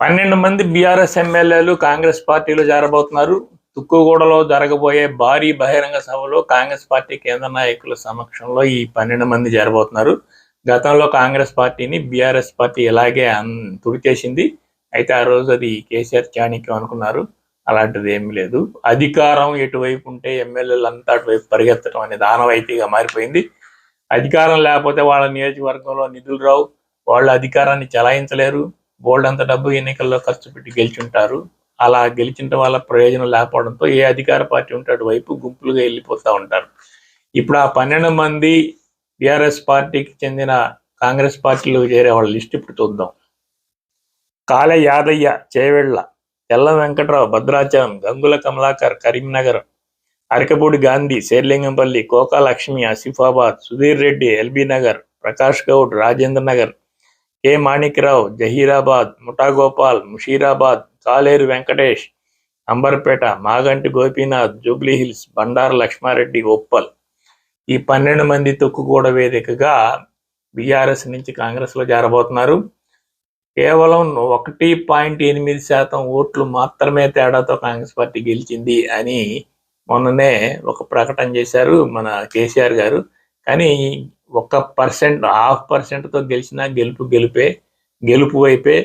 12 మంది బీఆర్ఎస్ ఎమ్మెల్యేలు కాంగ్రెస్ పార్టీలో చేరబోతున్నారు. తుక్కుగూడలో జరగబోయే భారీ బహిరంగ సభలో కాంగ్రెస్ పార్టీ కేంద్ర నాయకుల సమక్షంలో ఈ 12 మంది చేరబోతున్నారు. గతంలో కాంగ్రెస్ పార్టీని బీఆర్ఎస్ పార్టీ ఇలాగే తుడిచేసింది. అయితే ఆ రోజు అది కేసీఆర్ చాణక్యం అనుకున్నారు. అలాంటిది ఏమీ లేదు. అధికారం ఎటువైపు ఉంటే ఎమ్మెల్యేలు అంతా అటువైపు పరిగెత్తడం అనేది ఆనవాయితీగా మారిపోయింది. అధికారం లేకపోతే వాళ్ళ నియోజకవర్గంలో నిధులు రావు, వాళ్ళు అధికారాన్ని చలాయించలేరు. బోల్డ్ అంత డబ్బు ఎన్నికల్లో ఖర్చు పెట్టి గెలిచుంటారు. అలా గెలిచిన వాళ్ళ ప్రయోజనం లేకపోవడంతో ఏ అధికార పార్టీ ఉంటే అటువైపు గుంపులుగా వెళ్ళిపోతూ ఉంటారు. ఇప్పుడు ఆ 12 మంది బీఆర్ఎస్ పార్టీకి చెందిన కాంగ్రెస్ పార్టీలో చేరే వాళ్ళ లిస్ట్ ఇప్పుడు చూద్దాం. కాళె యాదయ్య చేవెళ్ల, తెల్ల వెంకట్రావు భద్రాచలం, గంగుల కమలాకర్ కరీంనగర్, అరకపూడి గాంధీ శేర్లింగంపల్లి, కోకా లక్ష్మి ఆసిఫాబాద్, సుధీర్ రెడ్డి ఎల్బీ నగర్, ప్రకాష్ గౌడ్ రాజేంద్ర నగర్, కె మాణిక్రావు జహీరాబాద్, ముఠాగోపాల్ ముషీరాబాద్, కాలేరు వెంకటేష్ అంబర్పేట, మాగంటి గోపీనాథ్ జూబ్లీహిల్స్, బండారు లక్ష్మారెడ్డి ఉప్పల్. ఈ 12 మంది తొక్కుగూడ వేదికగా బీఆర్ఎస్ నుంచి కాంగ్రెస్లో చేరబోతున్నారు. కేవలం 1.8% ఓట్లు మాత్రమే తేడాతో కాంగ్రెస్ పార్టీ గెలిచింది అని మొన్ననే ఒక ప్రకటన చేశారు మన కేసీఆర్ గారు. కానీ 1%, 0.5%తో గెలిచినా గెలుపు వైపే.